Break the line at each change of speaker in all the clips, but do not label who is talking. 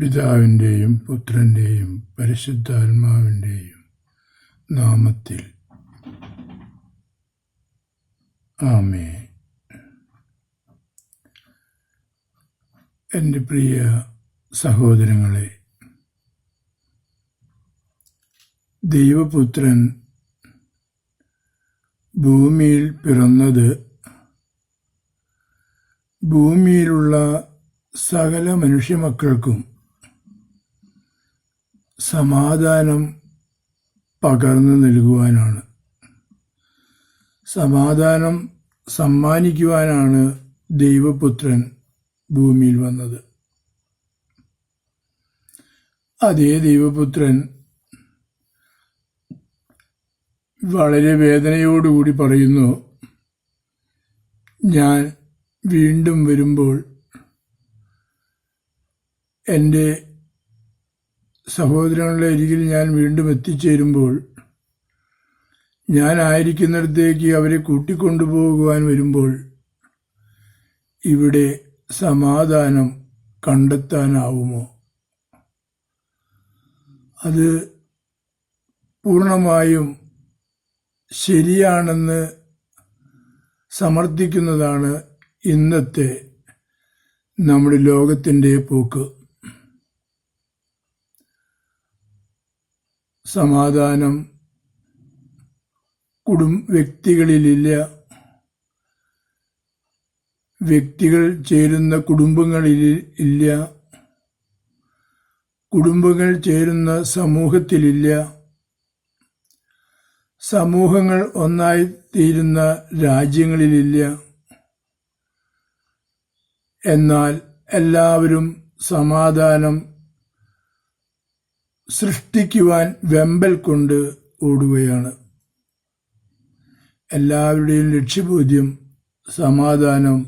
പിതാവിൻ്റെയും പുത്രൻ്റെയും പരിശുദ്ധാത്മാവിൻ്റെയും നാമത്തിൽ ആമേൻ. എൻ്റെ പ്രിയ സഹോദരങ്ങളെ, ദൈവപുത്രൻ ഭൂമിയിൽ പിറന്നത് ഭൂമിയിലുള്ള സകല മനുഷ്യമക്കൾക്കും സമാധാനം പകർന്നു നൽകുവാനാണ്, സമാധാനം സമ്മാനിക്കുവാനാണ് ദൈവപുത്രൻ ഭൂമിയിൽ വന്നത്. അതേ ദൈവപുത്രൻ വളരെ വേദനയോടുകൂടി പറയുന്നു, ഞാൻ വീണ്ടും വരുമ്പോൾ എൻ്റെ സഹോദരങ്ങളുടെ അരികിൽ ഞാൻ വീണ്ടും എത്തിച്ചേരുമ്പോൾ, ഞാൻ ആയിരിക്കുന്നിടത്തേക്ക് അവരെ കൂട്ടിക്കൊണ്ടുപോകുവാൻ വരുമ്പോൾ ഇവിടെ സമാധാനം കണ്ടെത്താനാവുമോ? അത് പൂർണ്ണമായും ശരിയാണെന്ന് സമർത്ഥിക്കുന്നതാണ് ഇന്നത്തെ നമ്മുടെ ലോകത്തിൻ്റെ പോക്ക്. സമാധാനം വ്യക്തികളിലില്ല. വ്യക്തികൾ ചേരുന്ന കുടുംബങ്ങളിൽ ഇല്ല. കുടുംബങ്ങൾ ചേരുന്ന സമൂഹത്തിലില്ല. സമൂഹങ്ങൾ ഒന്നായി തീരുന്ന രാജ്യങ്ങളിലില്ല. എന്നാൽ എല്ലാവരും സമാധാനം സൃഷ്ടിക്കുവാൻ വെമ്പൽ കൊണ്ട് ഓടുകയാണ്. എല്ലാവരുടെയും ലക്ഷ്യബോധ്യം സമാധാനം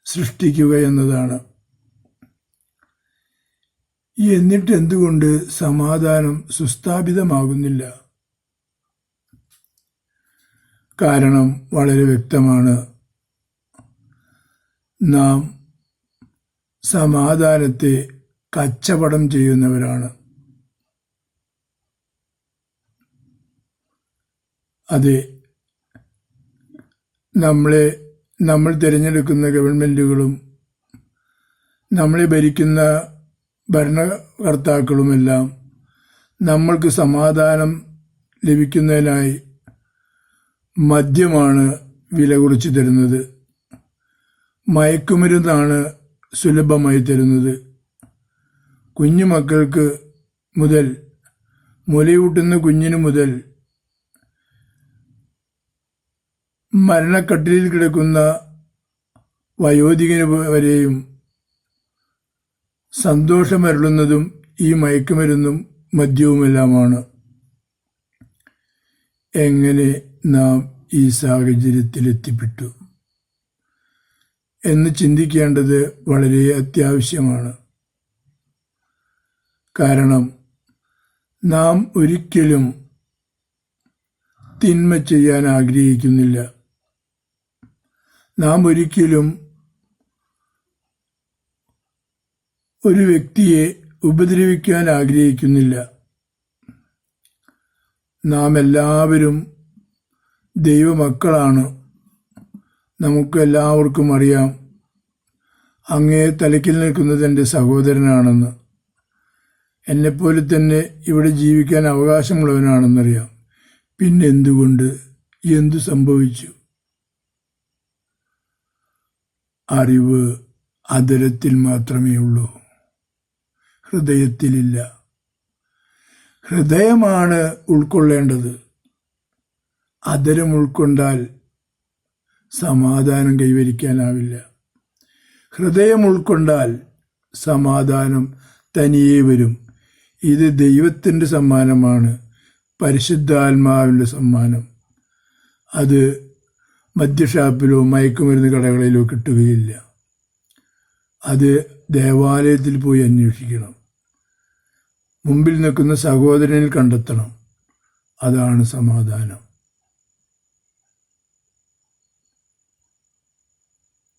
സൃഷ്ടിക്കുക എന്നതാണ്. എന്നിട്ട് എന്തുകൊണ്ട് സമാധാനം സുസ്ഥാപിതമാകുന്നില്ല? കാരണം വളരെ വ്യക്തമാണ്. നാം സമാധാനത്തെ കച്ചവടം ചെയ്യുന്നവരാണ്. അതെ, നമ്മൾ തിരഞ്ഞെടുക്കുന്ന ഗവൺമെൻറ്റുകളും നമ്മളെ ഭരിക്കുന്ന ഭരണകർത്താക്കളുമെല്ലാം നമ്മൾക്ക് സമാധാനം ലഭിക്കുന്നതിനായി മദ്യമാണ് വില കുറച്ച് തരുന്നത്. മയക്കുമരുന്നാണ് സുലഭമായി തരുന്നത്. കുഞ്ഞുമക്കൾക്ക് മുതൽ, മുലയൂട്ടുന്ന കുഞ്ഞിനു മുതൽ മരണക്കട്ടിലിൽ കിടക്കുന്ന വയോധികന് വരെയും സന്തോഷമരുളുന്നതും ഈ മയക്കുമരുന്നും മദ്യവുമെല്ലാമാണ്. എങ്ങനെ നാം ഈ സാഹചര്യത്തിലെത്തിപ്പെട്ടു എന്ന് ചിന്തിക്കേണ്ടത് വളരെ അത്യാവശ്യമാണ്. കാരണം നാം ഒരിക്കലും തിന്മ ചെയ്യാൻ ആഗ്രഹിക്കുന്നില്ല. നാം ഒരിക്കലും ഒരു വ്യക്തിയെ ഉപദ്രവിക്കാൻ ആഗ്രഹിക്കുന്നില്ല. നാം എല്ലാവരും ദൈവമക്കളാണ്. നമുക്ക് എല്ലാവർക്കും അറിയാം, അങ്ങേ തലയ്ക്കിൽ നിൽക്കുന്നത് എൻ്റെ സഹോദരനാണെന്ന്, എന്നെപ്പോലെ തന്നെ ഇവിടെ ജീവിക്കാൻ അവകാശമുള്ളവനാണെന്നറിയാം. പിന്നെ എന്തുകൊണ്ട്, എന്തു സംഭവിച്ചു? അറിവ് അധരത്തിൽ മാത്രമേ ഉള്ളൂ, ഹൃദയത്തിലില്ല. ഹൃദയമാണ് ഉൾക്കൊള്ളേണ്ടത്. അധരം ഉൾക്കൊണ്ടാൽ സമാധാനം കൈവരിക്കാനാവില്ല. ഹൃദയം ഉൾക്കൊണ്ടാൽ സമാധാനം തനിയെ വരും. ഇത് ദൈവത്തിൻ്റെ സമ്മാനമാണ്, പരിശുദ്ധാത്മാവിൻ്റെ സമ്മാനം. അത് മദ്യഷാപ്പിലോ മയക്കുമരുന്ന് കടകളിലോ കിട്ടുകയില്ല. അത് ദേവാലയത്തിൽ പോയി അന്വേഷിക്കണം. മുമ്പിൽ നിൽക്കുന്ന സഹോദരനിൽ കണ്ടെത്തണം. അതാണ് സമാധാനം.